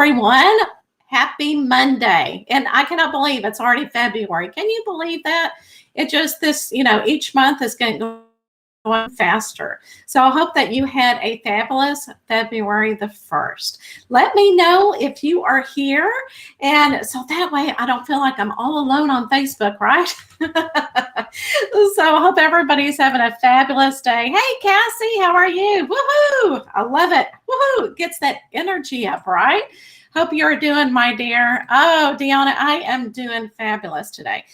everyone. Happy Monday. And I cannot believe it's already February. Can you believe that? It just each month is going faster. So I hope that you had a fabulous February the 1st. Let me know if you are here. And so that way I don't feel like I'm all alone on Facebook, right? So I hope everybody's having a fabulous day. Hey, Cassie, how are you? Woohoo! I love it. Woohoo! It gets that energy up, right? Hope you're doing, my dear. Oh, Deanna, I am doing fabulous today.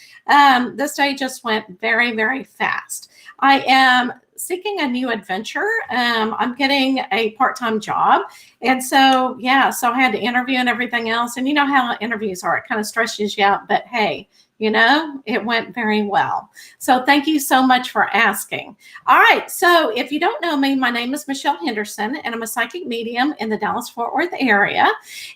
This day just went very, very fast. I am seeking a new adventure. I'm getting a part-time job. And so I had to interview and everything else. And you know how interviews are. It kind of stresses you out. But hey, it went very well. So thank you so much for asking. All right. So if you don't know me, my name is Michelle Henderson, and I'm a psychic medium in the Dallas-Fort Worth area.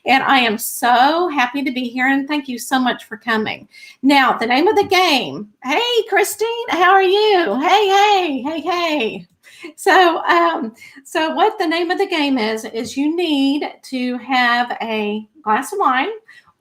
And I am so happy to be here. And thank you so much for coming. Now, the name of the game. Hey, Christine, how are you? Hey. So what the name of the game is you need to have a glass of wine.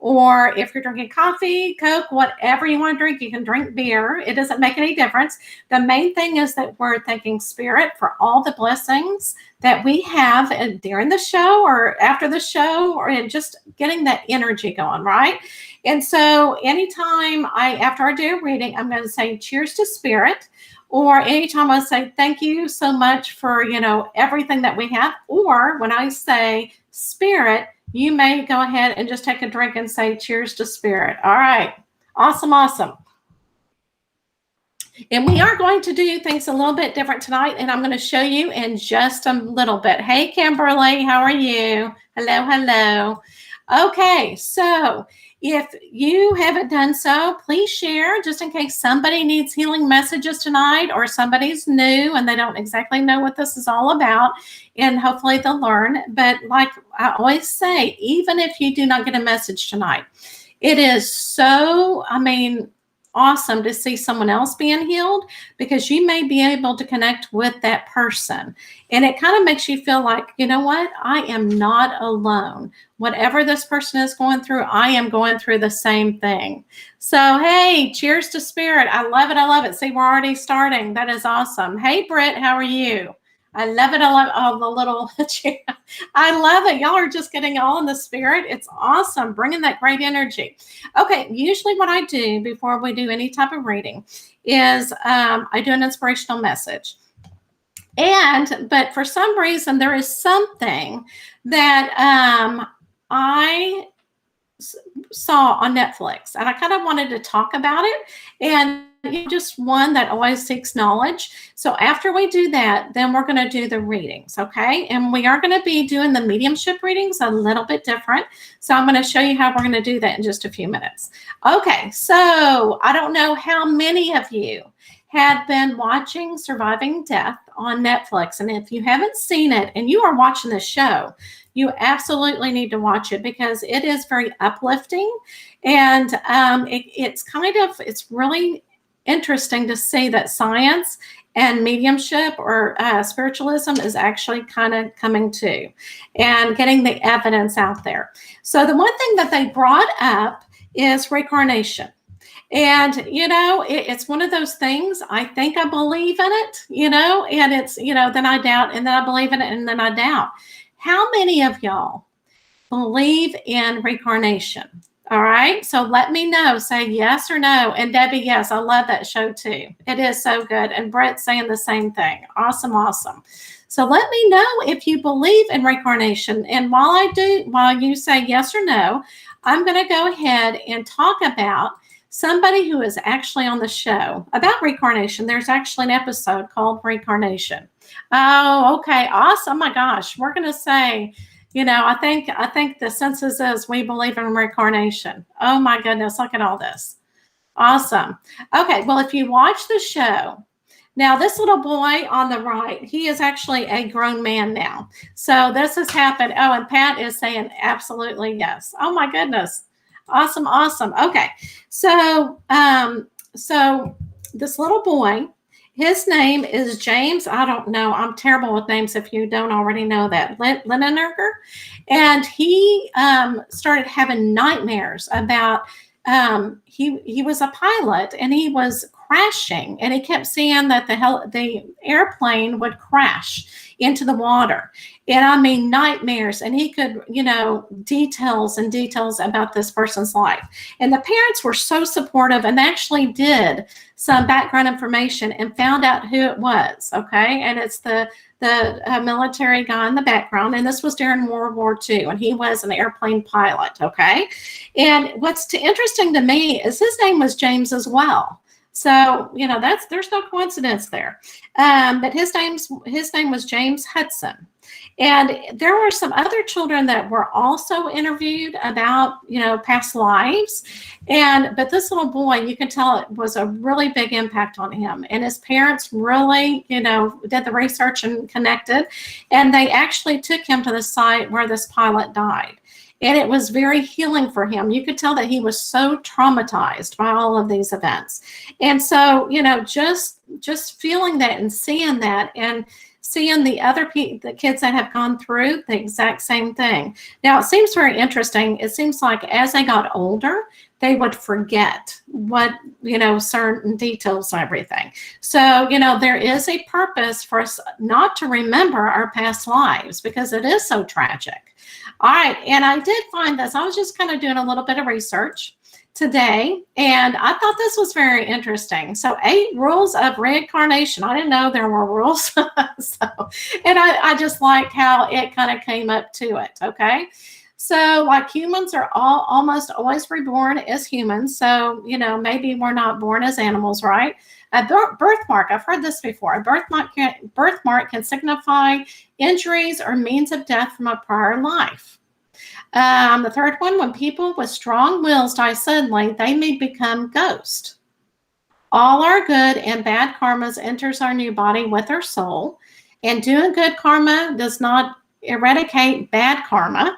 Or if you're drinking coffee, Coke, whatever you want to drink, you can drink beer. It doesn't make any difference. The main thing is that we're thanking Spirit for all the blessings that we have during the show or after the show, or just getting that energy going, right? And so anytime after I do a reading, I'm going to say cheers to Spirit. Or anytime I say thank you so much for, everything that we have. Or when I say Spirit, you may go ahead and just take a drink and say cheers to Spirit. All right. Awesome. And we are going to do things a little bit different tonight, and I'm going to show you in just a little bit. Hey, Kimberly, how are you? Hello. Okay, so if you haven't done so, please share just in case somebody needs healing messages tonight or somebody's new and they don't exactly know what this is all about, and hopefully they'll learn. But like I always say, even if you do not get a message tonight, it is so, awesome to see someone else being healed, because you may be able to connect with that person. And it kind of makes you feel like, you know what? I am not alone. Whatever this person is going through, I am going through the same thing. So, hey, cheers to Spirit. I love it. See, we're already starting. That is awesome. Hey, Britt, how are you? I love it. I love all the little, I love it. Y'all are just getting all in the spirit. It's awesome. Bringing that great energy. Okay. Usually what I do before we do any type of reading is I do an inspirational message. But for some reason, there is something that I saw on Netflix, and I kind of wanted to talk about it. And just one that always seeks knowledge. So after we do that, then we're going to do the readings, okay? And we are going to be doing the mediumship readings a little bit different. So I'm going to show you how we're going to do that in just a few minutes. Okay, so I don't know how many of you had been watching Surviving Death on Netflix. And if you haven't seen it and you are watching this show, you absolutely need to watch it, because it is very uplifting. And it's really interesting to see that science and mediumship or spiritualism is actually kind of coming to and getting the evidence out there. So the one thing that they brought up is reincarnation. And, it's one of those things. I think I believe in it, and it's, then I doubt, and then I believe in it, and then I doubt. How many of y'all believe in reincarnation? All right. So let me know. Say yes or no. And Debbie, yes, I love that show too. It is so good. And Brett's saying the same thing. Awesome. So let me know if you believe in reincarnation. And while you say yes or no, I'm going to go ahead and talk about somebody who is actually on the show about reincarnation. There's actually an episode called Reincarnation. Oh, okay. Awesome. Oh my gosh. We're going to say, I think the census is we believe in reincarnation. Oh my goodness. Look at all this. Awesome. Okay. Well, if you watch the show, now this little boy on the right, he is actually a grown man now. So this has happened. Oh, and Pat is saying absolutely yes. Oh my goodness. Awesome. Okay. So this little boy His name is James. I don't know. I'm terrible with names if you don't already know that. Linenberger. And he started having nightmares about he was a pilot and he was crashing and he kept seeing that the airplane would crash into the water. And I mean nightmares. And he could, details and details about this person's life. And the parents were so supportive and actually did some background information and found out who it was. Okay. And it's the military guy in the background. And this was during World War II. And he was an airplane pilot. Okay. And what's interesting to me is his name was James as well. So, there's no coincidence there. But his name was James Hudson. And there were some other children that were also interviewed about, past lives. But this little boy, you can tell it was a really big impact on him. And his parents really, did the research and connected. And they actually took him to the site where this pilot died. And it was very healing for him. You could tell that he was so traumatized by all of these events. And so, just feeling that and seeing that and seeing the kids that have gone through the exact same thing. Now, it seems very interesting. It seems like as they got older, they would forget what, certain details and everything. So, there is a purpose for us not to remember our past lives because it is so tragic. All right. And I did find this. I was just kind of doing a little bit of research today, and I thought this was very interesting. So 8 rules of reincarnation. I didn't know there were rules. And I just liked how it kind of came up to it. Okay. So like humans are almost always reborn as humans. So, maybe we're not born as animals, right? A birthmark, I've heard this before. A birthmark can signify injuries or means of death from a prior life. The third one, when people with strong wills die suddenly, they may become ghosts. All our good and bad karmas enters our new body with our soul, and doing good karma does not eradicate bad karma.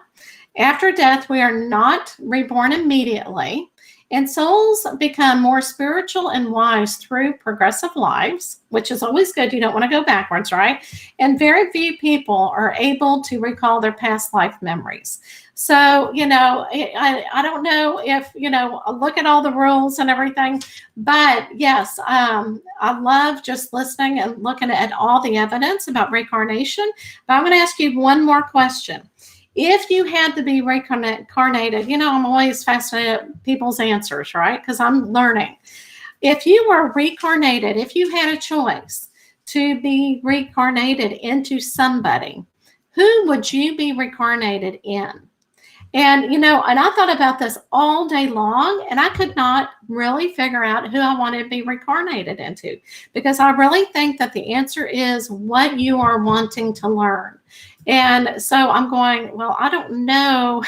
After death, we are not reborn immediately, and souls become more spiritual and wise through progressive lives, which is always good. You don't want to go backwards, right? And very few people are able to recall their past life memories. So, I don't know if, look at all the rules and everything, but yes, I love just listening and looking at all the evidence about reincarnation. But I'm going to ask you one more question. If you had to be reincarnated, I'm always fascinated at people's answers, right? Because I'm learning. If you were reincarnated, if you had a choice to be reincarnated into somebody, who would you be reincarnated in? And, and I thought about this all day long, and I could not really figure out who I wanted to be reincarnated into, because I really think that the answer is what you are wanting to learn. And so I'm going, well, I don't know.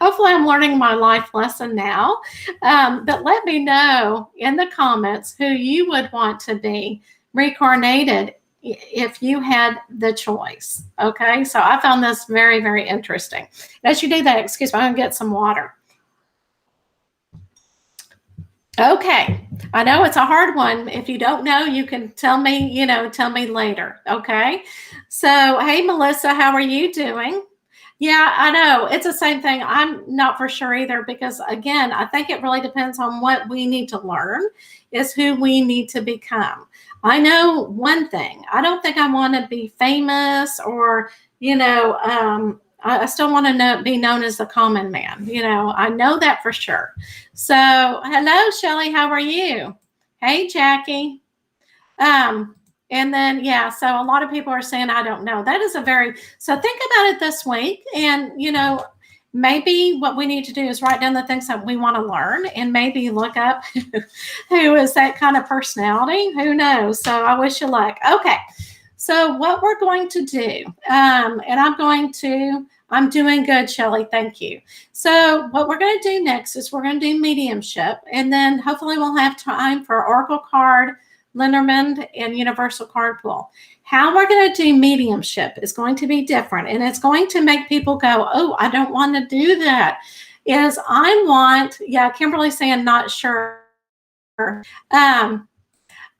Hopefully I'm learning my life lesson now. But let me know in the comments who you would want to be reincarnated if you had the choice. Okay, so I found this very, very interesting. As you do that, excuse me, I'm going to get some water. Okay, I know it's a hard one. If you don't know, you can tell me, tell me later. Okay, so hey, Melissa, how are you doing? Yeah, I know. It's the same thing. I'm not for sure either, because again, I think it really depends on what we need to learn is who we need to become. I know one thing. I don't think I want to be famous or, I still want to be known as the common man. I know that for sure. So hello, Shelly. How are you? Hey, Jackie. And then, yeah, so a lot of people are saying, I don't know. That is so think about it this week. And, maybe what we need to do is write down the things that we want to learn and maybe look up who is that kind of personality. Who knows? So I wish you luck. Okay. So what we're going to do, and I'm doing good, Shelly. Thank you. So what we're going to do next is we're going to do mediumship. And then hopefully we'll have time for Oracle card, Lenormand, and Universal Card Pool. How we're going to do mediumship is going to be different, and it's going to make people go, oh, I don't want to do that. Kimberly's saying not sure.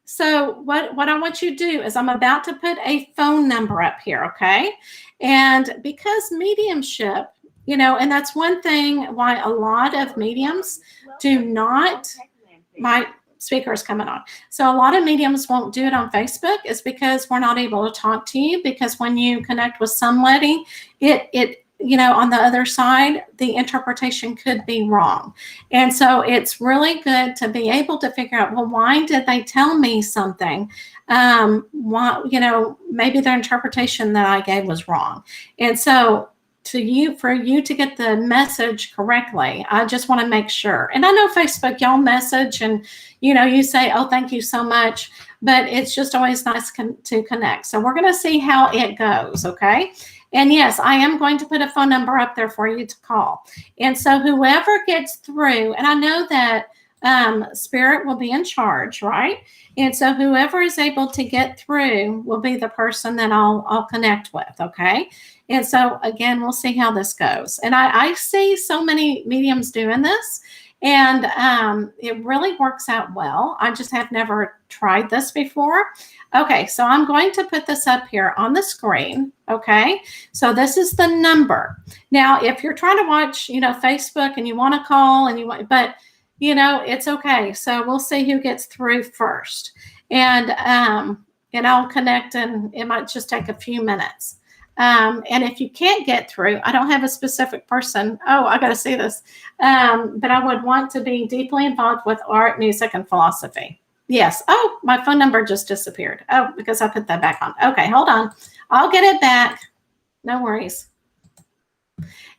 So what I want you to do is I'm about to put a phone number up here, okay? And because mediumship, and that's one thing why a lot of mediums do not, my speaker is coming on. So a lot of mediums won't do it on Facebook is because we're not able to talk to you, because when you connect with somebody, it on the other side, the interpretation could be wrong. And so it's really good to be able to figure out, well, why did they tell me something? Why, maybe their interpretation that I gave was wrong. And so for you to get the message correctly, I just want to make sure. And I know Facebook, y'all message and, you say, oh, thank you so much. But it's just always nice to connect. So we're going to see how it goes. Okay. And yes, I am going to put a phone number up there for you to call. And so whoever gets through, and I know that Spirit will be in charge, right? And so whoever is able to get through will be the person that I'll connect with, okay? And so again, we'll see how this goes. And I see so many mediums doing this, and it really works out well. I just have never tried this before. Okay, so I'm going to put this up here on the screen, okay? So this is the number. Now, if you're trying to watch, Facebook and you want to call but it's okay. So we'll see who gets through first. And I'll connect, and it might just take a few minutes. And if you can't get through, I don't have a specific person. Oh, I got to see this. But I would want to be deeply involved with art, music, and philosophy. Yes. Oh, my phone number just disappeared. Oh, because I put that back on. Okay, hold on. I'll get it back. No worries.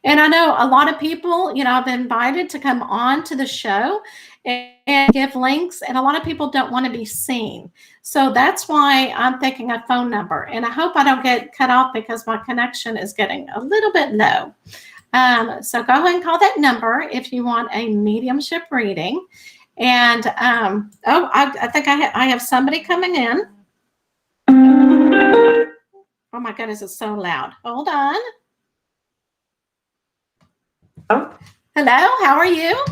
And I know a lot of people, I've been invited to come on to the show and give links, and a lot of people don't want to be seen. So that's why I'm thinking a phone number. And I hope I don't get cut off because my connection is getting a little bit low. So go ahead and call that number if you want a mediumship reading. And I think I have somebody coming in. Oh my goodness, it's so loud. Hold on. Oh. Hello, how are you?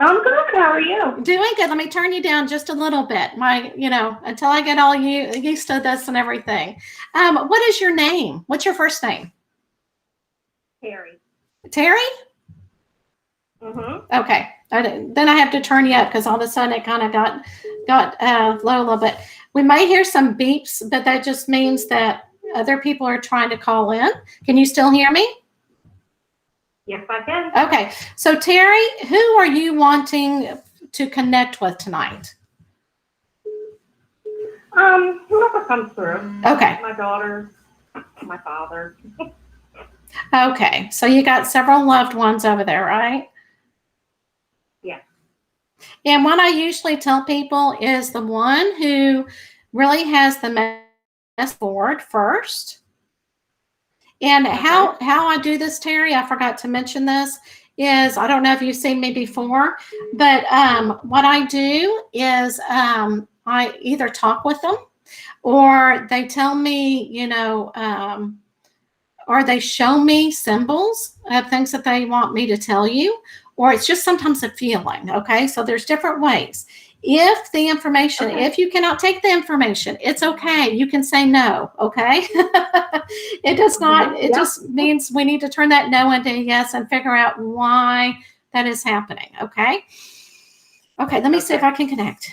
I'm good. How are you? Doing good. Let me turn you down just a little bit. Until I get all used to this and everything. What is your name? What's your first name? Terry. Terry? Mm-hmm. Okay. Then I have to turn you up because all of a sudden it kind of got low a little bit. We might hear some beeps, but that just means that other people are trying to call in. Can you still hear me? Yes, I can. Okay. So Terry, who are you wanting to connect with tonight? Whoever comes through. Okay. My daughter, my father. Okay. So you got several loved ones over there, right? Yeah. And what I usually tell people is the one who really has the best board first. And how I do this, Terry, I forgot to mention this, is I don't know if you've seen me before, but what I do is I either talk with them, or they tell me, or they show me symbols of things that they want me to tell you, or it's just sometimes a feeling. Okay. So there's different ways. If the information, if you cannot take the information, it's okay. You can say no. Okay. It does not, it just means we need to turn that no into a yes and figure out why that is happening. Okay. Okay. Let me see if I can connect.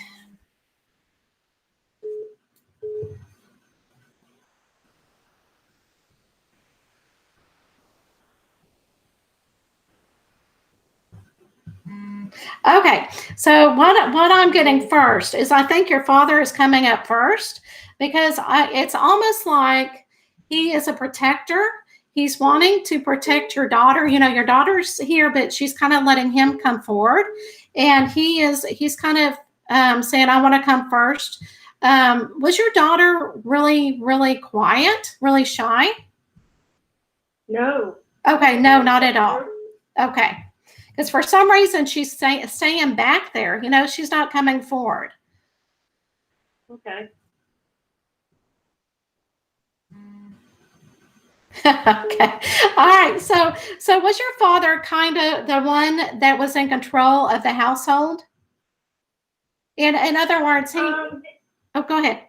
Okay, so what I'm getting first is I think your father is coming up first, because it's almost like he is a protector. He's wanting to protect your daughter. Your daughter's here, but she's kind of letting him come forward, and he's kind of saying, I want to come first. Was your daughter really, really quiet, really shy? No. Okay, no, not at all. Okay. Because for some reason she's staying back there. She's not coming forward. Okay. Okay. All right. So was your father kind of the one that was in control of the household? In other words, Um, oh, go ahead.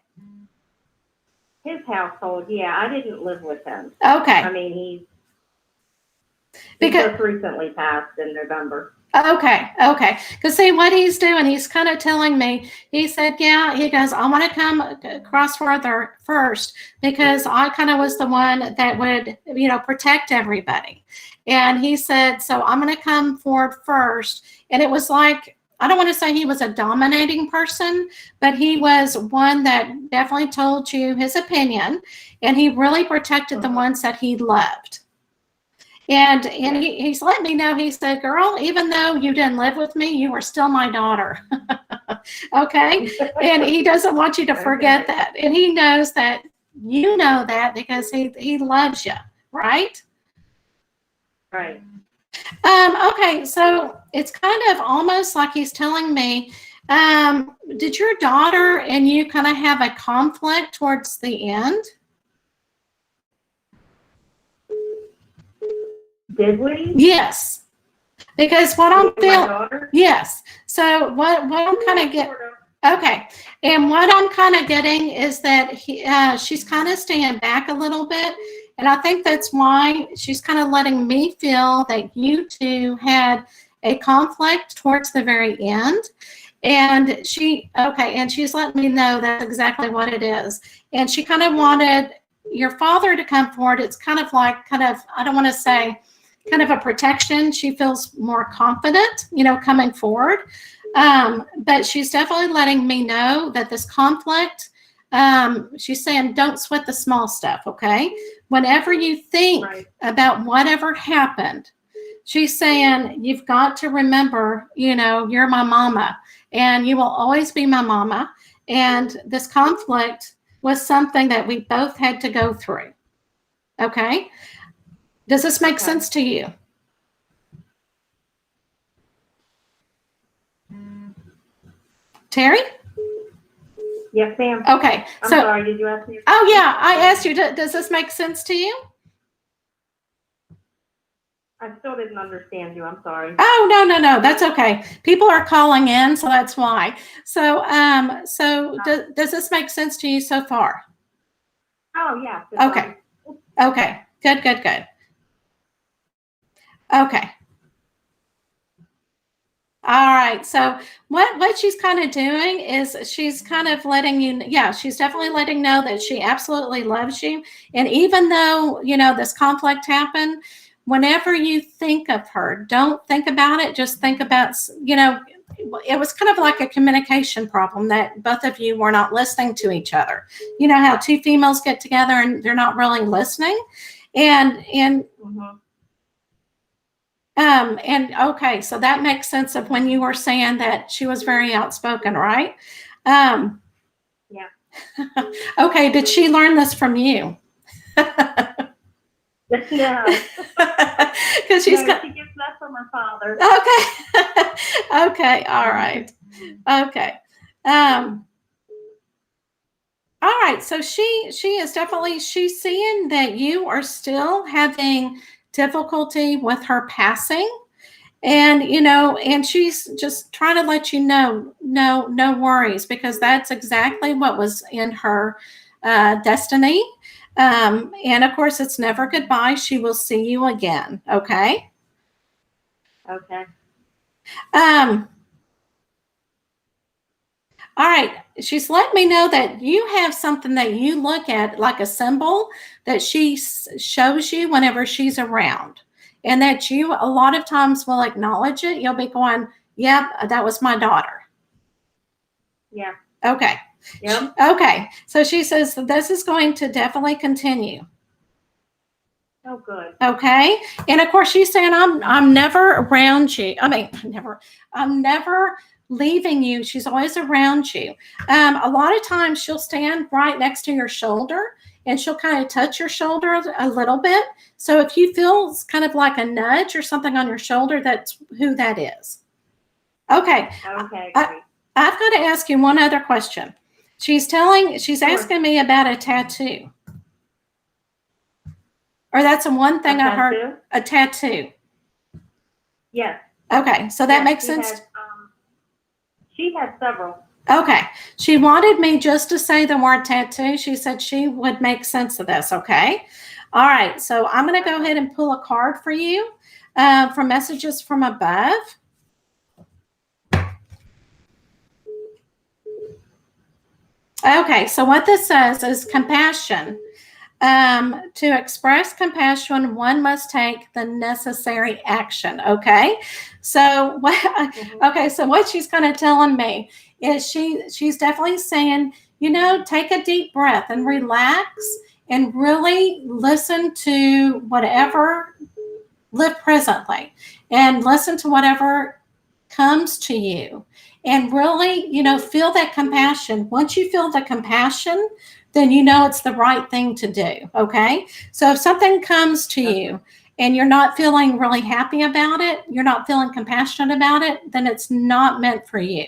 his household, yeah, I didn't live with him. Okay. I mean, he just recently passed in November. Okay. Because see what he's doing, he's kind of telling me, he said, yeah, he goes, I want to come across further first because I kind of was the one that would, protect everybody. And he said, so I'm going to come forward first. And it was like, I don't want to say he was a dominating person, but he was one that definitely told you his opinion, and he really protected the ones that he loved. And he's let me know, he said, girl, even though you didn't live with me, you were still my daughter. Okay. And he doesn't want you to forget that. And he knows that you know that because he loves you, right? Right. Okay, so it's kind of almost like he's telling me, did your daughter and you kind of have a conflict towards the end? Did we? Yes. Because what I'm feeling, yes. So what I'm kind of getting, okay, and what I'm kind of getting is that she's kind of staying back a little bit, and I think that's why she's kind of letting me feel that you two had a conflict towards the very end, and she's letting me know that's exactly what it is, and she kind of wanted your father to come forward. It's kind of like I don't want to say kind of a protection. She feels more confident, coming forward. But she's definitely letting me know that this conflict, she's saying, don't sweat the small stuff, okay? Whenever you think about whatever happened, she's saying, you've got to remember, you're my mama, and you will always be my mama. And this conflict was something that we both had to go through, okay? Does this make sense to you? Terry? Yes, ma'am. Okay. I'm sorry, did you ask me? Oh, yeah, I asked you, does this make sense to you? I still didn't understand you. I'm sorry. Oh, no. That's okay. People are calling in, so that's why. So, does this make sense to you so far? Oh, yeah. Okay. Okay. Good. Okay. All right. So what she's kind of doing is she's kind of letting you, she's definitely letting know that she absolutely loves you. And even though, this conflict happened, whenever you think of her, don't think about it. Just think about, it was kind of like a communication problem that both of you were not listening to each other. You know how two females get together and they're not really listening. And okay, so that makes sense of when you were saying that she was very outspoken, right? Yeah. Okay, did she learn this from you? No. Because she gets that from her father. Okay. Okay, all right. Okay. All right, so she is definitely, she's seeing that you are still having difficulty with her passing. And, and she's just trying to let you know, no worries, because that's exactly what was in her destiny. And of course, it's never goodbye. She will see you again. Okay. Okay. All right. She's let me know that you have something that you look at like a symbol that she shows you whenever she's around. And that you a lot of times will acknowledge it. You'll be going, yep, that was my daughter. Yeah. Okay. Yep. Okay. So she says this is going to definitely continue. Oh, good. Okay. And of course she's saying, I'm never around you. I'm never leaving you. She's always around you. A lot of times she'll stand right next to your shoulder and she'll kind of touch your shoulder a little bit. So if you feel kind of like a nudge or something on your shoulder, that's who that is. Okay. Okay. I've got to ask you one other question. She's asking me about a tattoo. Or that's the one thing I heard. A tattoo. Yes. Okay. So that makes sense. She had several. Okay. She wanted me just to say the word tattoo. She said she would make sense of this. Okay. All right. So I'm going to go ahead and pull a card for you from Messages from Above. Okay. So what this says is compassion. To express compassion, one must take the necessary action. Okay. So okay. So what she's kind of telling me is she's definitely saying, take a deep breath and relax and really listen to whatever, live presently and listen to whatever comes to you and really, feel that compassion. Once you feel the compassion, then it's the right thing to do. Okay. So if something comes to you and you're not feeling really happy about it, you're not feeling compassionate about it, then it's not meant for you.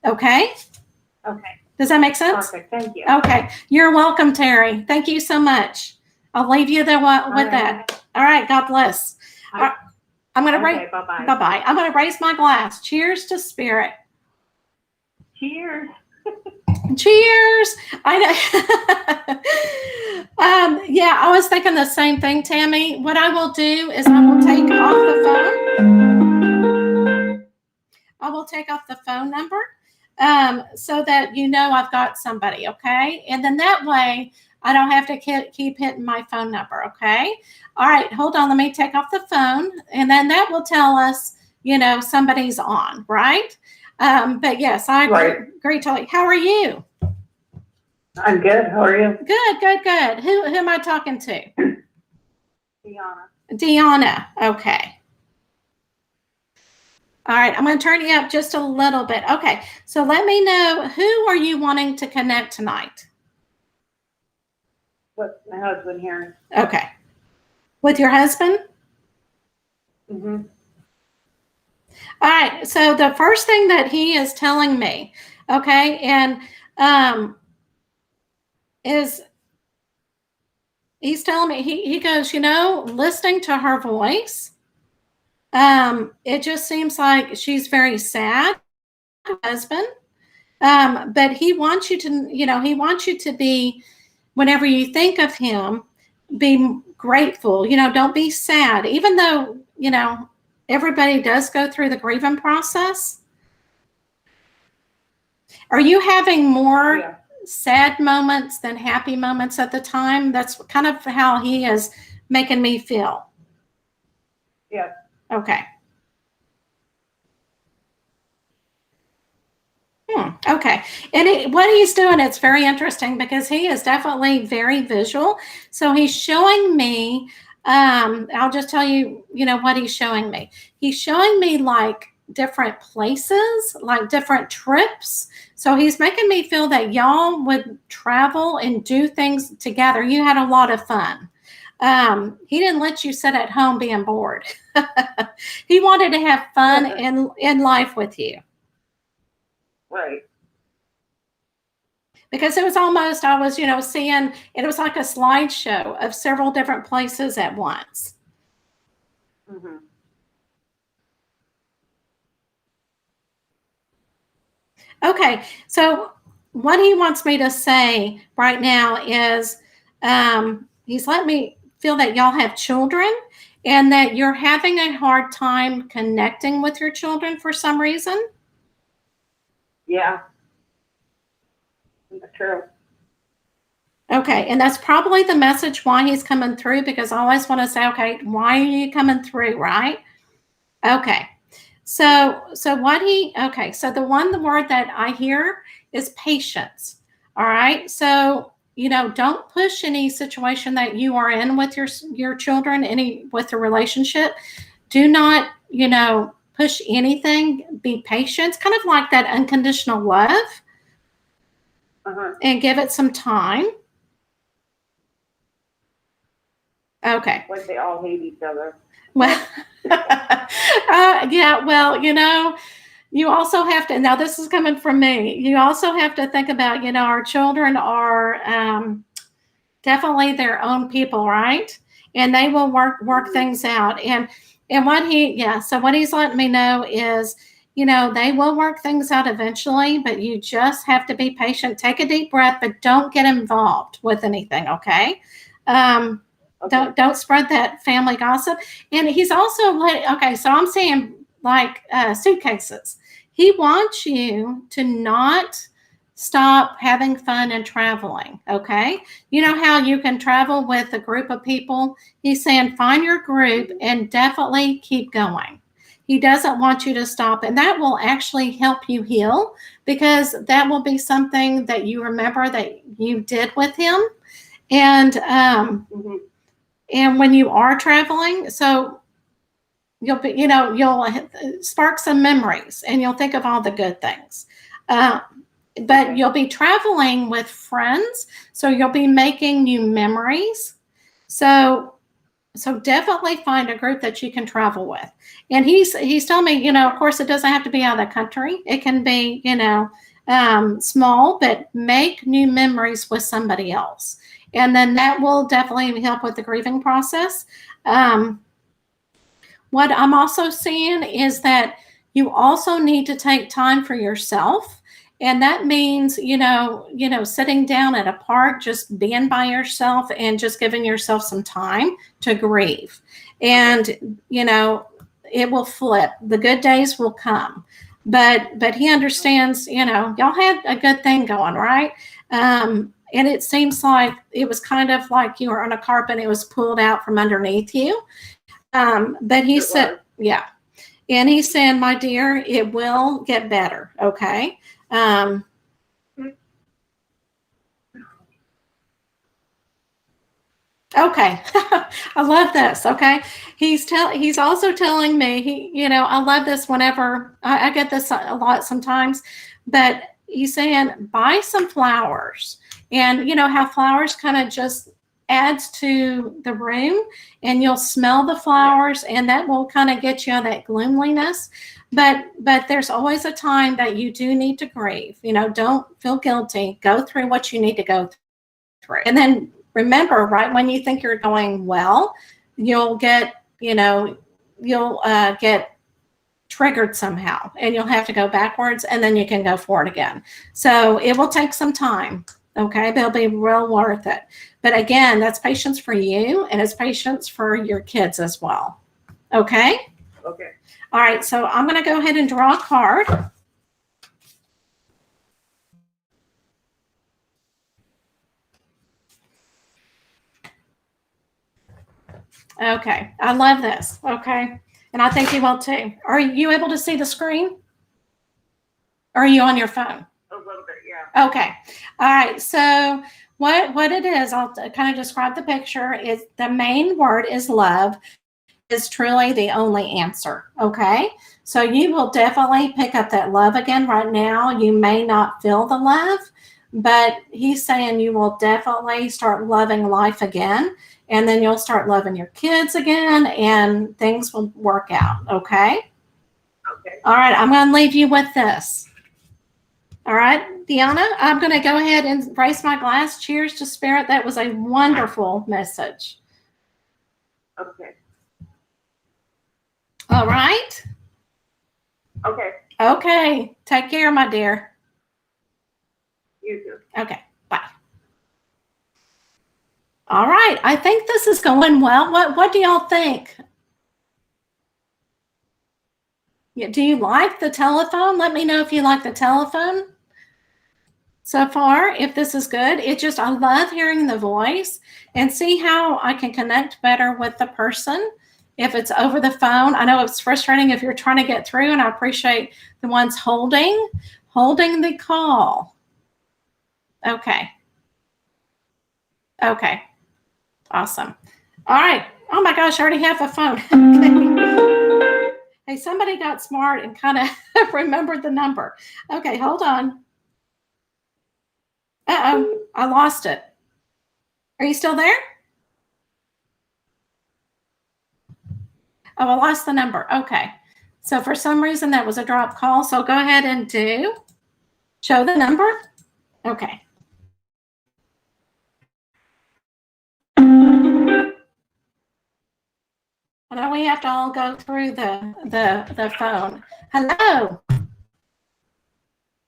Okay. Okay. Does that make sense? Perfect. Thank you. Okay. You're welcome, Terry. Thank you so much. I'll leave you there with that. All right. God bless. I'm going to Okay, bye-bye. Bye-bye. I'm going to raise my glass. Cheers to spirit. Cheers. Cheers. I know. Yeah, I was thinking the same thing, Tammy. What I will do is I will take off the phone. I will take off the phone number so that I've got somebody, okay? And then that way I don't have to keep hitting my phone number, okay? All right, hold on. Let me take off the phone, and then that will tell us, somebody's on, right? But yes, I agree totally. How are you? I'm good. How are you? Good. Who am I talking to? Deanna. Okay. All right, I'm going to turn you up just a little bit. Okay, so let me know, who are you wanting to connect tonight? With my husband here. Okay. With your husband? Mm-hmm. All right, so the first thing that he is telling me, okay, and is he's telling me, he goes, listening to her voice, it just seems like she's very sad, husband. But he wants you to be, whenever you think of him, be grateful. Don't be sad, even though, everybody does go through the grieving process. Are you having more sad moments than happy moments at the time? That's kind of how he is making me feel. Yeah. Okay. Okay. And what he's doing, it's very interesting because he is definitely very visual. So he's showing me, I'll just tell you, what he's showing me. He's showing me like different places, like different trips. So he's making me feel that y'all would travel and do things together. You had a lot of fun. He didn't let you sit at home being bored. He wanted to have fun in life with you. Right. Because it was almost, I was, seeing, it was like a slideshow of several different places at once. Mm-hmm. Okay, so what he wants me to say right now is he's letting me feel that y'all have children and that you're having a hard time connecting with your children for some reason. Yeah. That's true. Okay, and that's probably the message why he's coming through, because I always want to say, okay, why are you coming through, right? Okay, so the word that I hear is patience. All right, so don't push any situation that you are in with your children, with the relationship. Do not push anything. Be patient. It's kind of like that unconditional love, and give it some time. Okay. Like they all hate each other. Well, yeah, well, you also have to, now this is coming from me, you also have to think about, our children are definitely their own people, right? And they will work things out. And what he's letting me know is, they will work things out eventually, but you just have to be patient. Take a deep breath, but don't get involved with anything, okay? Okay. Don't spread that family gossip. And he's also okay, so I'm saying like suitcases. He wants you to not stop having fun and traveling, okay? You know how you can travel with a group of people? He's saying find your group and definitely keep going. He doesn't want you to stop, and that will actually help you heal, because that will be something that you remember that you did with him. And Mm-hmm. and when you are traveling, so you'll spark some memories, and you'll think of all the good things. uh, but Okay. you'll be traveling with friends, so you'll be making new memories. So definitely find a group that you can travel with. And he's telling me, of course, it doesn't have to be out of the country. It can be, small, but make new memories with somebody else. And then that will definitely help with the grieving process. What I'm also seeing is that you also need to take time for yourself. And that means, sitting down at a park, just being by yourself and just giving yourself some time to grieve. And, it will flip. The good days will come. But he understands, y'all had a good thing going, right? And it seems like it was kind of like you were on a carpet, it was pulled out from underneath you. But he said, yeah. And he's saying, my dear, it will get better. Okay. Okay. I love this. Okay. He's also telling me, I love this whenever I get this a lot sometimes, but he's saying, buy some flowers. And you know how flowers kind of just adds to the room, and you'll smell the flowers, and that will kind of get you out of that gloominess. But there's always a time that you do need to grieve. Don't feel guilty. Go through what you need to go through. And then remember, right when you think you're going well, you'll get, get triggered somehow, and you'll have to go backwards, and then you can go forward again. So it will take some time. Okay, but it'll be real worth it. But again, that's patience for you, and it's patience for your kids as well. Okay. Okay. All right. So I'm going to go ahead and draw a card. Okay. I love this. Okay. And I think you will too. Are you able to see the screen? Or are you on your phone? A little bit, yeah. Okay. All right. So what it is, I'll kind of describe the picture. Is the main word is love, is truly the only answer. Okay. So you will definitely pick up that love again. Right now, you may not feel the love, but he's saying you will definitely start loving life again. And then you'll start loving your kids again, and things will work out. Okay. Okay. All right. I'm going to leave you with this. All right, Deanna, I'm going to go ahead and raise my glass. Cheers to Spirit. That was a wonderful message. Okay. All right. Okay. Okay. Take care, my dear. You too. Okay. Bye. All right. I think this is going well. What do y'all think? Do you like the telephone? Let me know if you like the telephone so far, if this is good. I love hearing the voice and see how I can connect better with the person. If it's over the phone, I know it's frustrating if you're trying to get through, and I appreciate the ones holding the call. Okay. Okay. Awesome. All right. Oh my gosh, I already have a phone. Hey, somebody got smart and kind of remembered the number. Okay, hold on. Uh-oh, I lost it. Are you still there? Oh, I lost the number. Okay. So for some reason that was a drop call. So go ahead and show the number. Okay. I know we have to all go through the phone. Hello.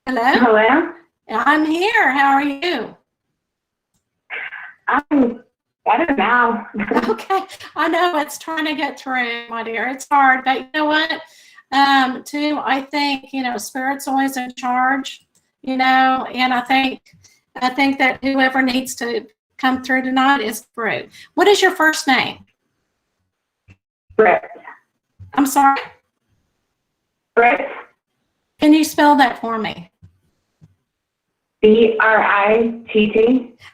Hello? Hello? I'm here. How are you? I'm better now. Okay. I know it's trying to get through, my dear. It's hard, but you know what? Too, I think, Spirit's always in charge, and I think that whoever needs to come through tonight is through. What is your first name? Britt. I'm sorry. Britt. Can you spell that for me? Britt.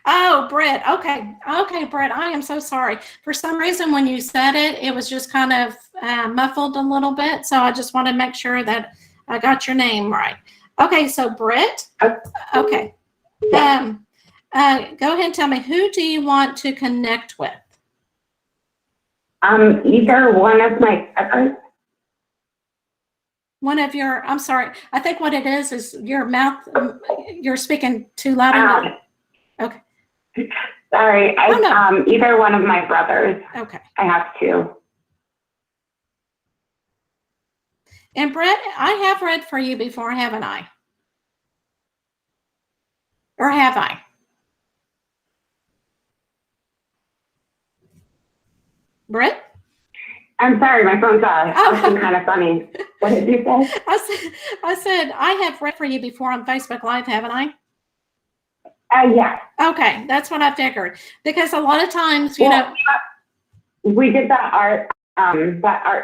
Oh, Britt. Okay. Okay, Britt. I am so sorry. For some reason, when you said it, it was just kind of muffled a little bit. So I just want to make sure that I got your name right. Okay. So Britt. Okay. Go ahead and tell me, who do you want to connect with? Either one of my brothers. I'm sorry. I think what it is your mouth, you're speaking too loud. Okay. Sorry, no. Either one of my brothers. Okay. I have two. And Brett, I have read for you before, haven't I? Or have I? Brett? I'm sorry, my phone's acting kind of funny. What did you say? I said I have read for you before on Facebook Live, haven't I? Yeah. Okay, that's what I figured. Because a lot of times, we did that art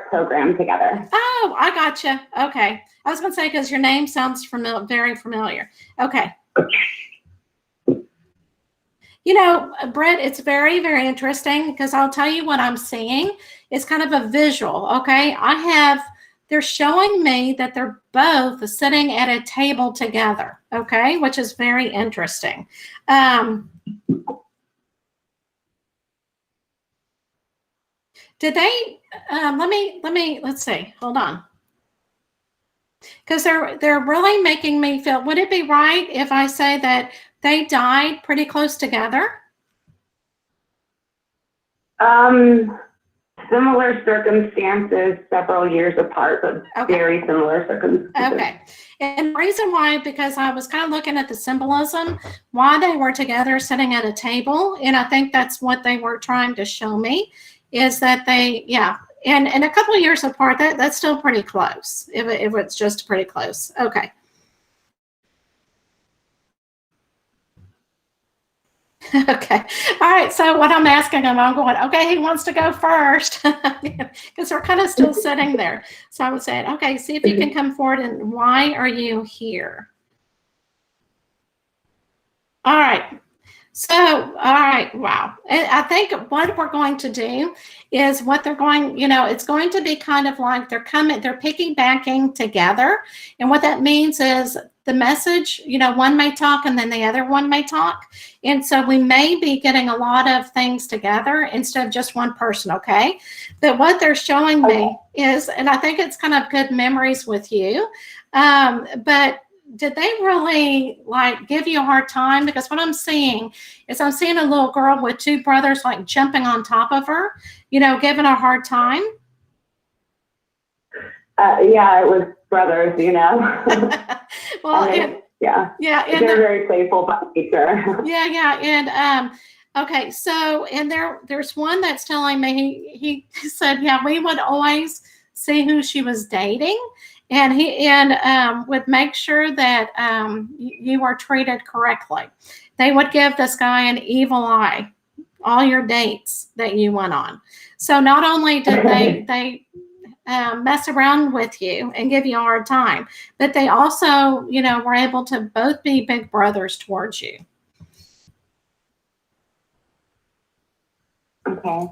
program together. Oh, I gotcha. Okay. I was going to say, because your name sounds very familiar. Okay. Brett, it's very, very interesting because I'll tell you what I'm seeing. It's kind of a visual. Okay. They're showing me that they're both sitting at a table together. Okay. Which is very interesting. Did they, let's see, hold on. Because they're really making me feel, would it be right if I say that they died pretty close together? Similar circumstances, several years apart, but very similar circumstances. Okay. And the reason why, because I was kind of looking at the symbolism, why they were together sitting at a table. And I think that's what they were trying to show me is that and a couple of years apart, that's still pretty close. If it's just pretty close. Okay. Okay. All right. So what I'm asking him, I'm going, okay, he wants to go first because we're kind of still sitting there. So I would say, okay, see if you can come forward and why are you here? All right. So, all right. Wow. And I think what we're going to do is what they're going, it's going to be kind of like they're piggybacking together. And what that means is the message, one may talk and then the other one may talk. And so we may be getting a lot of things together instead of just one person. Okay. But what they're showing me is, and I think it's kind of good memories with you. But did they really give you a hard time? Because what I'm seeing is I'm seeing a little girl with two brothers jumping on top of her, giving her a hard time. Yeah, it was brothers, Well, they're very playful by nature. Yeah. And okay, so and there's one that's telling me he said, yeah, we would always see who she was dating. And he would make sure that you were treated correctly. They would give this guy an evil eye, all your dates that you went on. So not only did they mess around with you and give you a hard time, but they also, were able to both be big brothers towards you. Okay.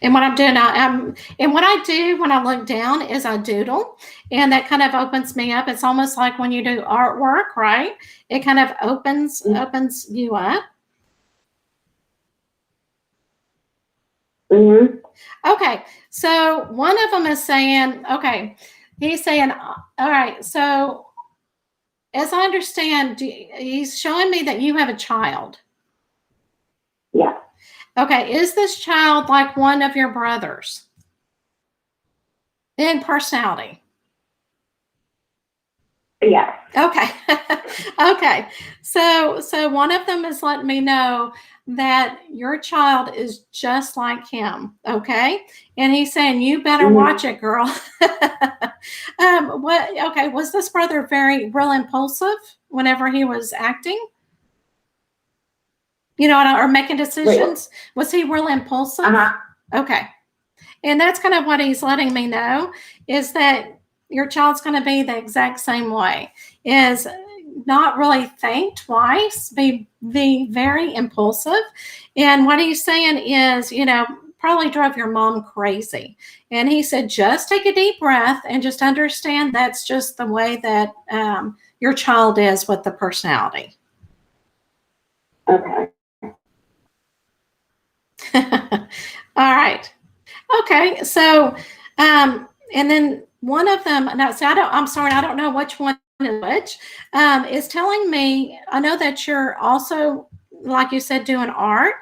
And what I'm doing now, and what I do when I look down is I doodle, and that kind of opens me up. It's almost like when you do artwork, right? It kind of opens you up. Mm-hmm. Okay, so one of them is saying, okay, he's saying, all right, so as I understand, he's showing me that you have a child. Yeah. Okay, is this child like one of your brothers in personality? Yes. Okay. Okay. So one of them is letting me know that your child is just like him. Okay. And he's saying, you better watch it, girl. Okay. Was this brother real impulsive whenever he was acting? Or making decisions? Was he real impulsive? Okay. And that's kind of what he's letting me know, is that your child's going to be the exact same way, is not really think twice, be very impulsive. And what he's saying is, probably drove your mom crazy. And he said, just take a deep breath and just understand that's just the way that your child is with the personality. Okay. All right. Okay. So, and then one of them, no, so I'm sorry, I don't know which one is which, is telling me, I know that you're also, like you said, doing art,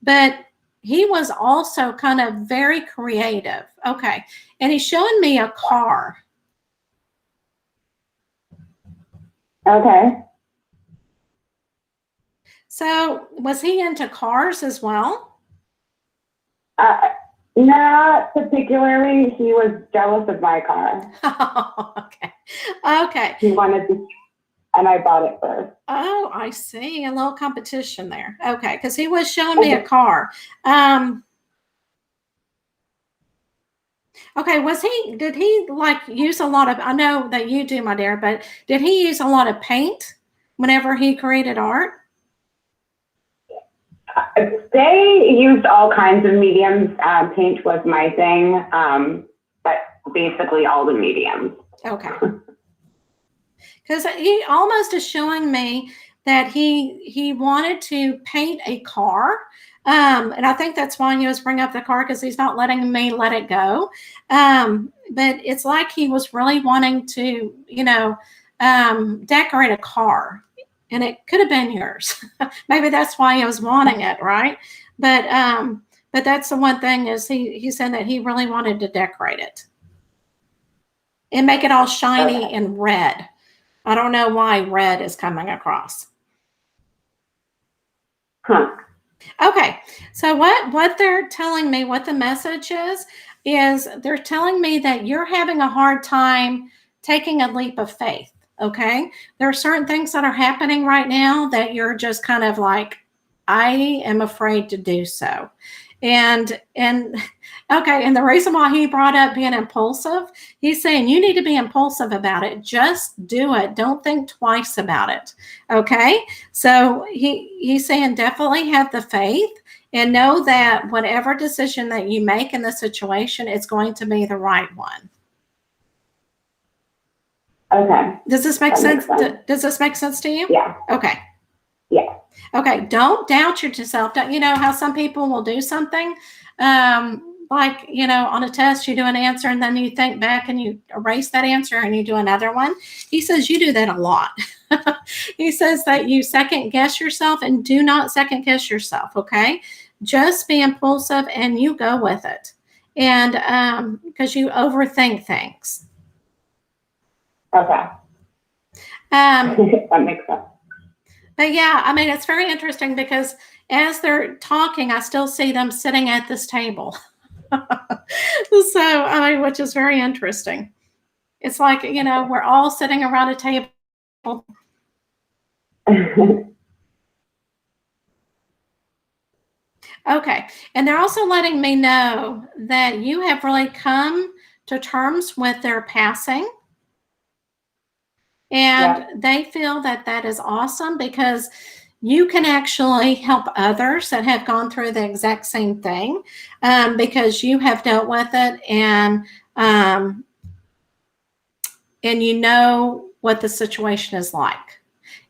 but he was also kind of very creative. Okay. And he's showing me a car. Okay. So was he into cars as well? Not particularly. He was jealous of my car. Oh, okay. Okay. He wanted to, and I bought it first. Oh, I see. A little competition there. Okay, because he was showing me a car. Okay, did he like use a lot of, I know that you do, my dear, but did he use a lot of paint whenever he created art? They used all kinds of mediums. Paint was my thing, but basically all the mediums. Okay. Because he almost is showing me that he wanted to paint a car. And I think that's why he was bringing up the car, because he's not letting me let it go. But it's like he was really wanting to, decorate a car. And it could have been yours. Maybe that's why he was wanting it, right? But that's the one thing, is he said that he really wanted to decorate it and make it all shiny and red. I don't know why red is coming across. Huh. Okay, so what they're telling me, what the message is they're telling me that you're having a hard time taking a leap of faith. Okay, there are certain things that are happening right now that you're just kind of like, I am afraid to do so. And okay, and the reason why he brought up being impulsive, he's saying you need to be impulsive about it. Just do it. Don't think twice about it. Okay, so he's saying definitely have the faith and know that whatever decision that you make in the situation, it's going to be the right one. Okay. Does this make sense? Does this make sense to you? Yeah. Okay. Yeah. Okay. Don't doubt yourself. Don't, you know how some people will do something, like, on a test, you do an answer and then you think back and you erase that answer and you do another one. He says you do that a lot. He says that you second guess yourself, and do not second guess yourself. Okay. Just be impulsive and you go with it. And because you overthink things. Okay. That makes sense. But yeah, I mean, it's very interesting because as they're talking, I still see them sitting at this table. So, I mean, which is very interesting. It's like, we're all sitting around a table. Okay. And they're also letting me know that you have really come to terms with their passing. And they feel that that is awesome, because you can actually help others that have gone through the exact same thing, because you have dealt with it, and you know what the situation is like.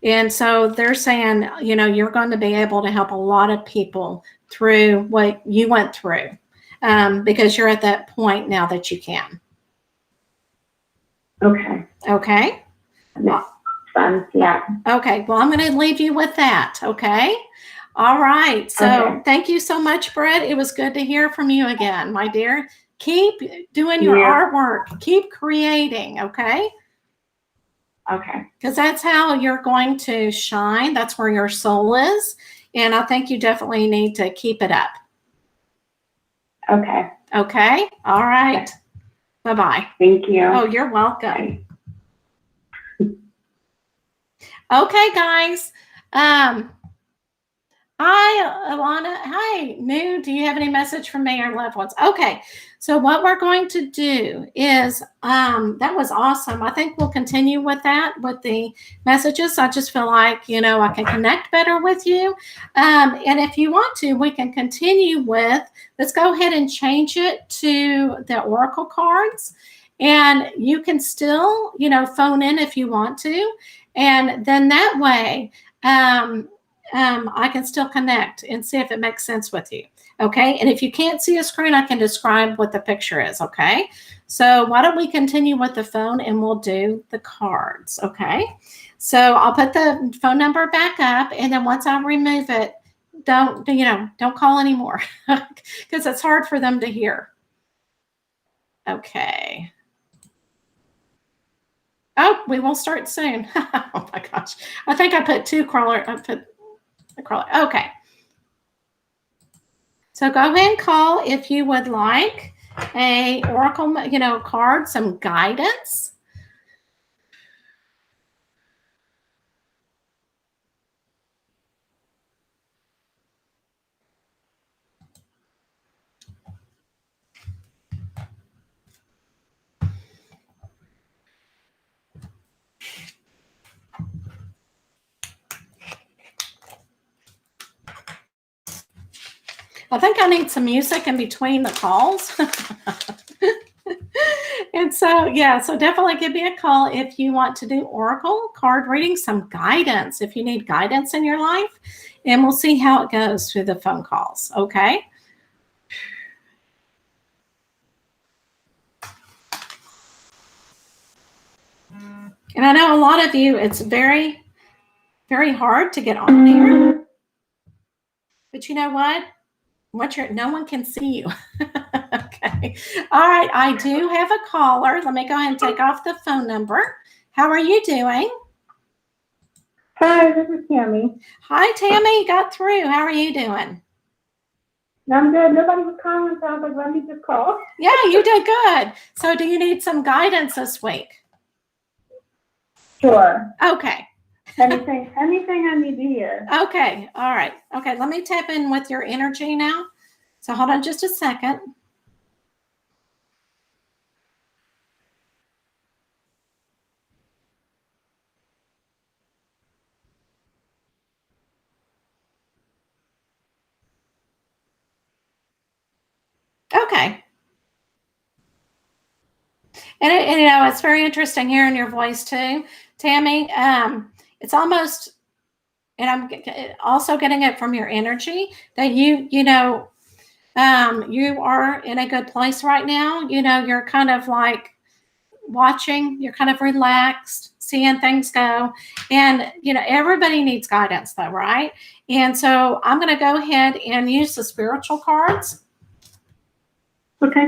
And so they're saying, you're going to be able to help a lot of people through what you went through, because you're at that point now that you can. Okay. Okay. Yeah. Okay. Well, I'm going to leave you with that. Okay. All right. So Thank you so much, Brett. It was good to hear from you again, my dear. Keep doing your artwork. Keep creating. Okay. Okay. Because that's how you're going to shine. That's where your soul is. And I think you definitely need to keep it up. Okay. Okay. All right. Okay. Bye-bye. Thank you. Oh, you're welcome. Bye. Okay, guys. Hi, Alana. Hi, New. Do you have any message from me or loved ones? Okay. So what we're going to do is, that was awesome. I think we'll continue with that, with the messages. I just feel like, I can connect better with you. And if you want to, we can continue with, let's go ahead and change it to the Oracle cards. And you can still, phone in if you want to. And then that way, I can still connect and see if it makes sense with you. Okay. And if you can't see a screen, I can describe what the picture is. Okay. So why don't we continue with the phone and we'll do the cards. Okay. So I'll put the phone number back up. And then once I remove it, don't call anymore because it's hard for them to hear. Okay. Oh, we will start soon. Oh my gosh. I think I put two crawler. I put the crawler. Okay. So go ahead and call if you would like a Oracle, card, some guidance. I think I need some music in between the calls. And so, so definitely give me a call if you want to do Oracle card reading, some guidance, if you need guidance in your life. And we'll see how it goes through the phone calls. Okay. And I know a lot of you, it's very, very hard to get on here. But you know what? No one can see you. Okay. All right. I do have a caller. Let me go ahead and take off the phone number. How are you doing? Hi, this is Tammy. Hi, Tammy. You got through. How are you doing? I'm good. Nobody was calling, so I was like, let me just call. Yeah, you did good. So do you need some guidance this week? Sure. Okay. Anything I need to hear. Okay. All right. Okay. Let me tap in with your energy now. So hold on just a second. Okay. And it's very interesting hearing your voice too, Tammy. It's almost, and I'm also getting it from your energy that you are in a good place right now. You're kind of like watching, you're kind of relaxed, seeing things go. And, everybody needs guidance though, right? And so I'm going to go ahead and use the spiritual cards. Okay.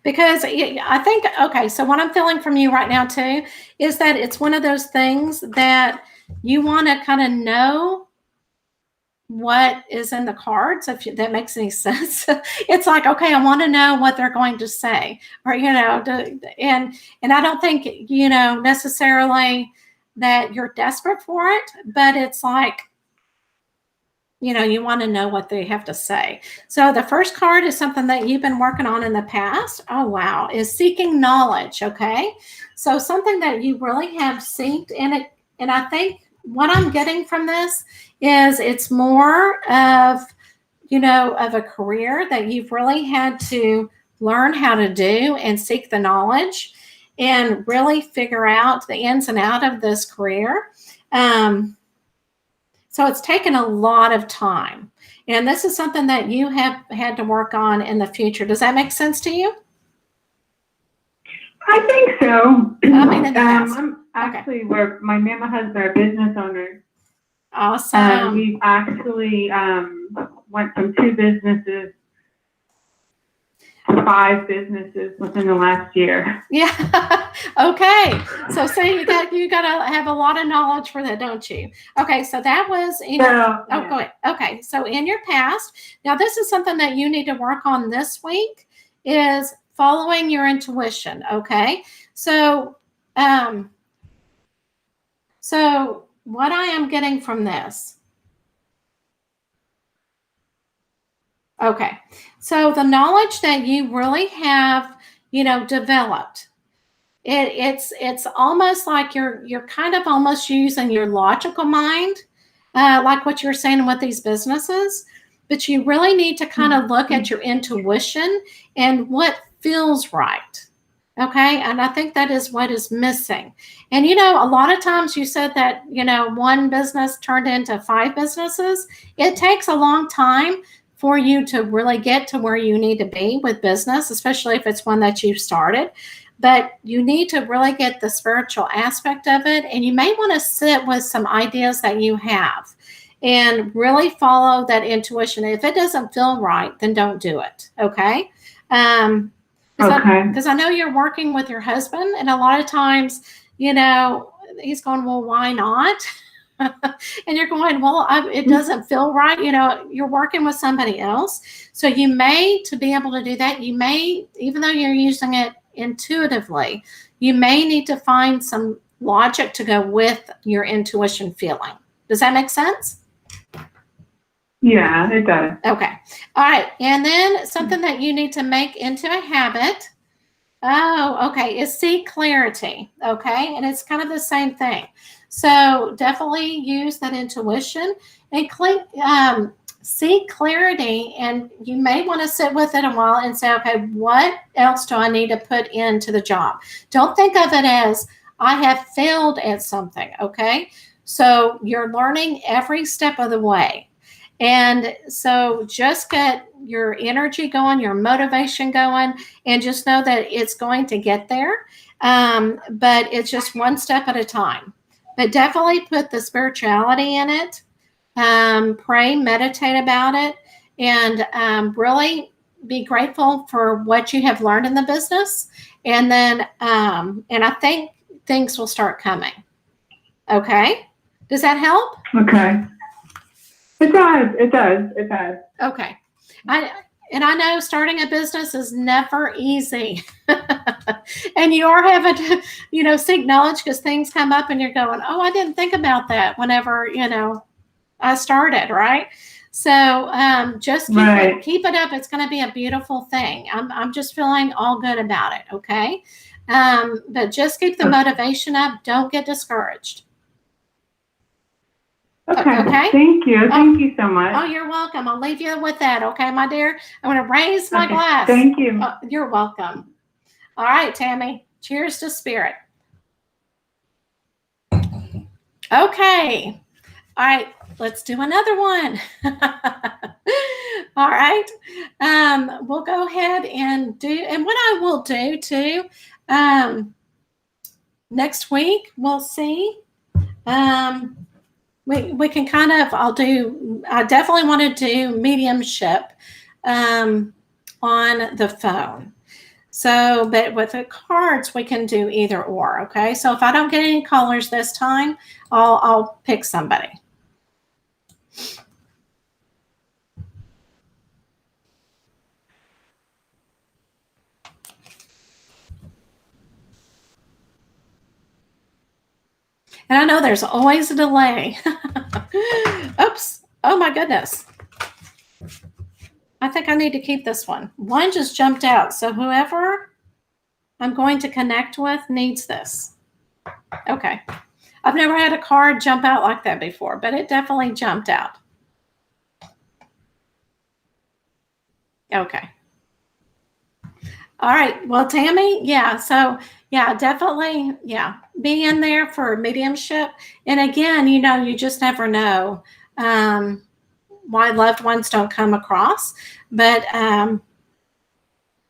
Because I think, okay, so what I'm feeling from you right now too is that it's one of those things that you want to kind of know what is in the cards, if that makes any sense. It's like, okay, I want to know what they're going to say, or, and I don't think, necessarily that you're desperate for it, but it's like, you want to know what they have to say. So the first card is something that you've been working on in the past. Oh, wow. Is seeking knowledge. Okay. So something that you really have seeked in it. And I think what I'm getting from this is it's more of, of a career that you've really had to learn how to do and seek the knowledge and really figure out the ins and out of this career. So it's taken a lot of time. And this is something that you have had to work on in the future. Does that make sense to you? I think so. I mean, it has. I'm actually my me and my husband are business owners. Awesome. We've actually went from two businesses to 5 businesses within the last year. Yeah. Okay. So you got to have a lot of knowledge for that, don't you? Okay. So that was in your, So, oh, go ahead. Okay. So in your past, now this is something that you need to work on this week is following your intuition. Okay. So, so what I am getting from this. Okay. So the knowledge that you really have, developed, it's almost like you're kind of almost using your logical mind, like what you were saying with these businesses, but you really need to kind of look at your intuition and what feels right. Okay. And I think that is what is missing. And, a lot of times you said that, one business turned into 5 businesses. It takes a long time for you to really get to where you need to be with business, especially if it's one that you've started. But you need to really get the spiritual aspect of it. And you may want to sit with some ideas that you have and really follow that intuition. If it doesn't feel right, then don't do it. Okay. Because I know you're working with your husband, and a lot of times, he's going, well, why not? And you're going, well, it doesn't feel right. You're working with somebody else. So you may, to be able to do that, you may, even though you're using it intuitively, you may need to find some logic to go with your intuition feeling. Does that make sense? Yeah, it does. Okay. All right. And then something that you need to make into a habit. Oh, okay. Is seek clarity. Okay. And it's kind of the same thing. So definitely use that intuition and seek clarity. And you may want to sit with it a while and say, okay, what else do I need to put into the job? Don't think of it as I have failed at something. Okay. So you're learning every step of the way. And so just get your energy going, your motivation going, and just know that it's going to get there. But it's just one step at a time. But definitely put the spirituality in it. Pray, meditate about it, and really be grateful for what you have learned in the business. And then, and I think things will start coming. Okay. Does that help? Okay. It does. Okay. I know starting a business is never easy. And you are having to, seek knowledge because things come up and you're going, oh, I didn't think about that whenever, I started, right? So just keep it up. It's going to be a beautiful thing. I'm just feeling all good about it. Okay. But just keep the motivation up. Don't get discouraged. Okay. Thank you. Thank you so much. Oh, you're welcome. I'll leave you with that. Okay, my dear. I'm going to raise my glass. Thank you. You're welcome. All right, Tammy. Cheers to spirit. Okay. All right. Let's do another one. All right. We'll go ahead and what I will do too, next week, we'll see. We can kind of, I definitely want to do mediumship on the phone. So, but with the cards, we can do either or. Okay. So if I don't get any callers this time, I'll pick somebody. And I know there's always a delay. Oops. Oh my goodness. I think I need to keep this one. One just jumped out. So whoever I'm going to connect with needs this. Okay. I've never had a card jump out like that before, but it definitely jumped out. Okay. All right. Well, Tammy, yeah. So yeah, definitely. Yeah. Be in there for mediumship. And again, you just never know why loved ones don't come across, but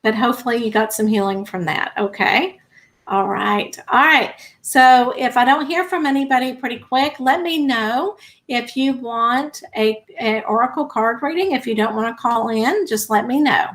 hopefully you got some healing from that. Okay. All right. All right. So if I don't hear from anybody pretty quick, let me know if you want an oracle card reading. If you don't want to call in, just let me know.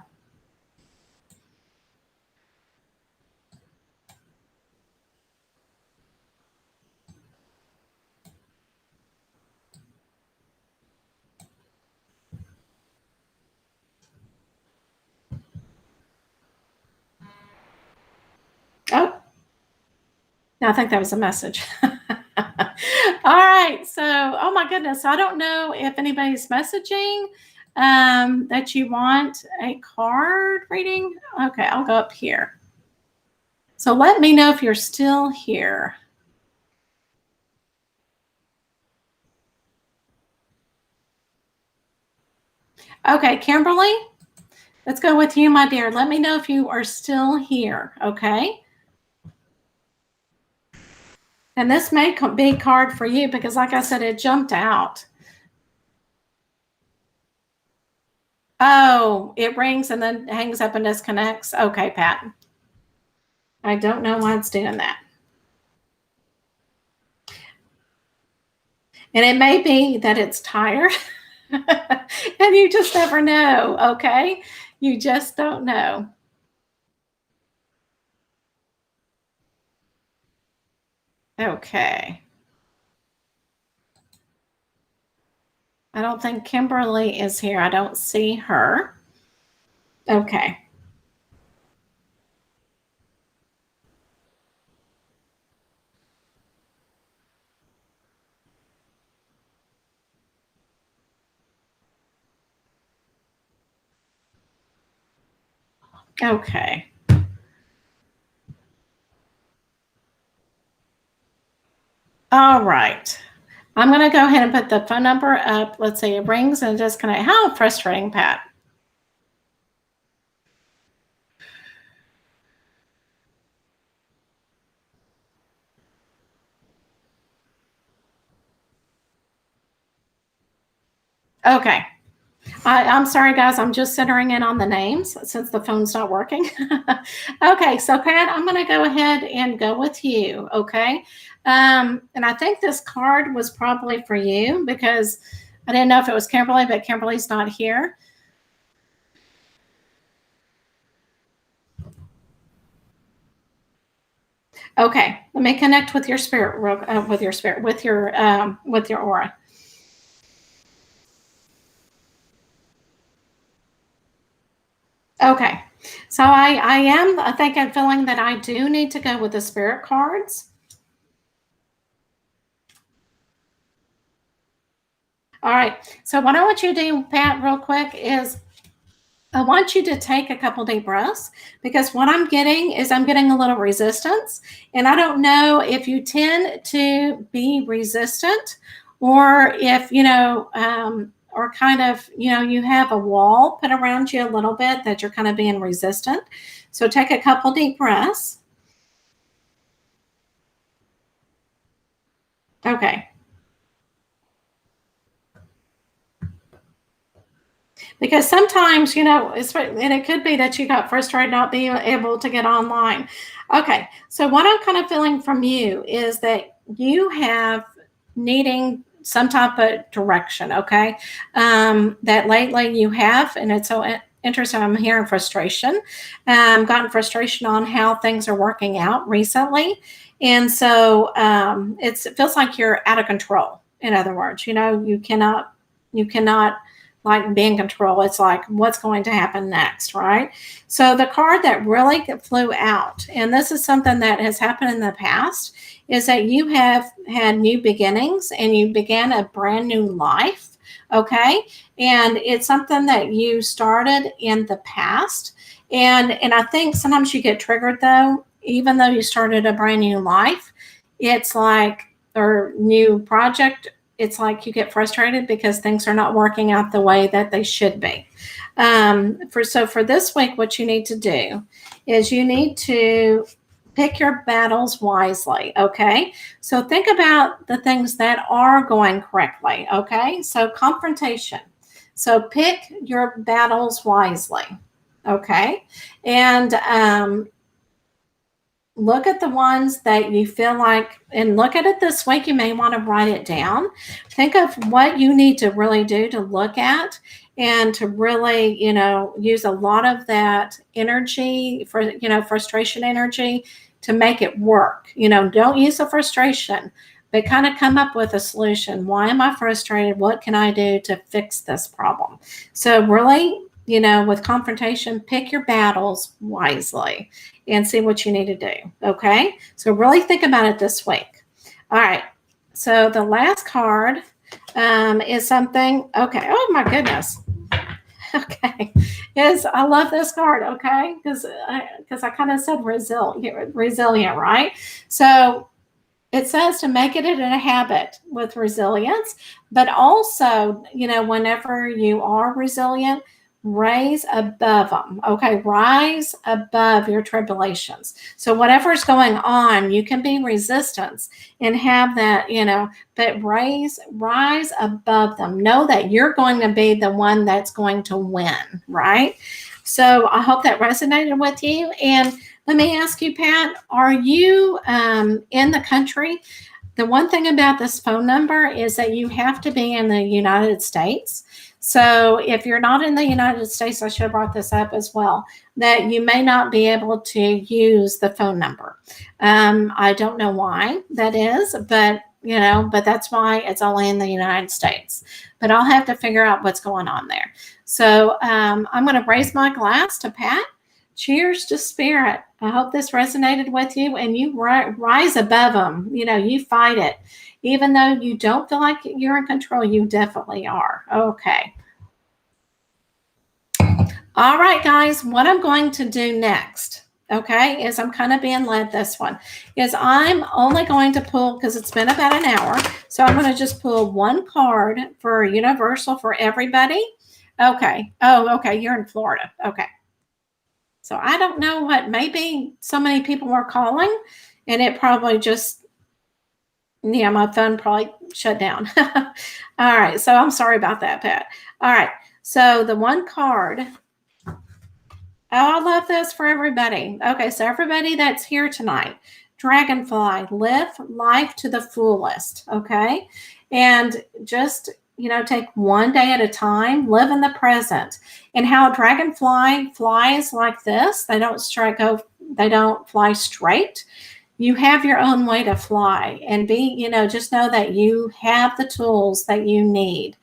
No, I think that was a message. All right. So, oh my goodness. I don't know if anybody's messaging that you want a card reading. Okay, I'll go up here. So let me know if you're still here. Okay, Kimberly, let's go with you, my dear. Let me know if you are still here, okay? And this may be a card for you because, like I said, it jumped out. Oh, it rings and then hangs up and disconnects. Okay, Pat. I don't know why it's doing that. And it may be that it's tired. And you just never know, okay? You just don't know. Okay. I don't think Kimberly is here. I don't see her. Okay. Okay. All right. I'm going to go ahead and put the phone number up. Let's see, it rings and disconnect. How frustrating, Pat. Okay. I'm sorry, guys. I'm just centering in on the names since the phone's not working. Okay, so Pat, I'm going to go ahead and go with you. Okay. And I think this card was probably for you because I didn't know if it was Kimberly, but Kimberly's not here. Okay, let me connect with your spirit, with your aura. Okay, so I think I'm feeling that I do need to go with the spirit cards. All right, so what I want you to do, Pat, real quick is I want you to take a couple deep breaths because what I'm getting is I'm getting a little resistance. And I don't know if you tend to be resistant or if, or kind of, you have a wall put around you a little bit that you're kind of being resistant. So take a couple deep breaths. Okay. Because sometimes, and it could be that you got frustrated not being able to get online. Okay, so what I'm kind of feeling from you is that you have needing some type of direction, okay? That lately you have, and it's so interesting, I'm hearing frustration. Gotten frustration on how things are working out recently. And so it feels like you're out of control. In other words, you cannot like be in control. It's like, what's going to happen next, right? So the card that really flew out, and this is something that has happened in the past, is that you have had new beginnings and you began a brand new life, okay? And it's something that you started in the past. And I think sometimes you get triggered though, even though you started a brand new life, it's like, or new project, it's like you get frustrated because things are not working out the way that they should be. For this week, what you need to do is you need to pick your battles wisely, okay? So think about the things that are going correctly, okay? So confrontation. So pick your battles wisely, okay? And look at the ones that you feel like, and look at it this week. You may want to write it down. Think of what you need to really do to look at and to really, use a lot of that energy for, frustration energy to make it work. Don't use the frustration, but kind of come up with a solution. Why am I frustrated? What can I do to fix this problem? So really with confrontation, pick your battles wisely and see what you need to do. Okay. So really think about it this week. All right. So the last card is something. Okay. Oh my goodness. Okay. I love this card. Okay. Because I kind of said resilient, right? So it says to make it a habit with resilience, but also, whenever you are resilient, raise above them. Okay, rise above your tribulations. So whatever's going on, you can be resistance and have that, but rise above them. Know that you're going to be the one that's going to win, right? So I hope that resonated with you. And let me ask you, Pat, are you in the country? The one thing about this phone number is that you have to be in the United States. So if you're not in the United States, I should have brought this up as well, that you may not be able to use the phone number. I don't know why that is, but that's why it's only in the United States. But I'll have to figure out what's going on there. So I'm going to raise my glass to Pat. Cheers to spirit. I hope this resonated with you and you rise above them. You fight it. Even though you don't feel like you're in control, you definitely are. Okay. All right, guys, what I'm going to do next, okay, is I'm kind of being led this one, is I'm only going to pull, because it's been about an hour, so I'm going to just pull one card for universal for everybody. Okay. Oh, okay. You're in Florida. Okay. So I don't know what, maybe so many people were calling and it probably just, my phone probably shut down. All right. So I'm sorry about that, Pat. All right. So the one card. Oh, I love this for everybody. Okay. So everybody that's here tonight, Dragonfly, live life to the fullest. Okay. And just, take one day at a time, live in the present. And how a dragonfly flies like this, they don't fly straight. You have your own way to fly and just know that you have the tools that you need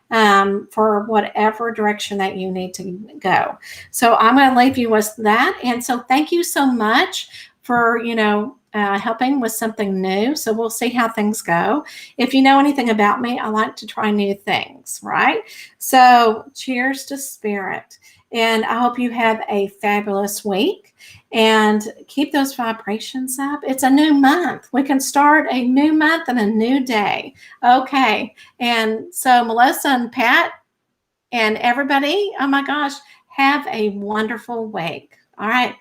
for whatever direction that you need to go. So I'm going to leave you with that. And so thank you so much for, helping with something new. So we'll see how things go. If you know anything about me, I like to try new things, right? So cheers to spirit. And I hope you have a fabulous week and keep those vibrations up. It's a new month. We can start a new month and a new day. Okay. And so Melissa and Pat and everybody, oh my gosh, have a wonderful week. All right.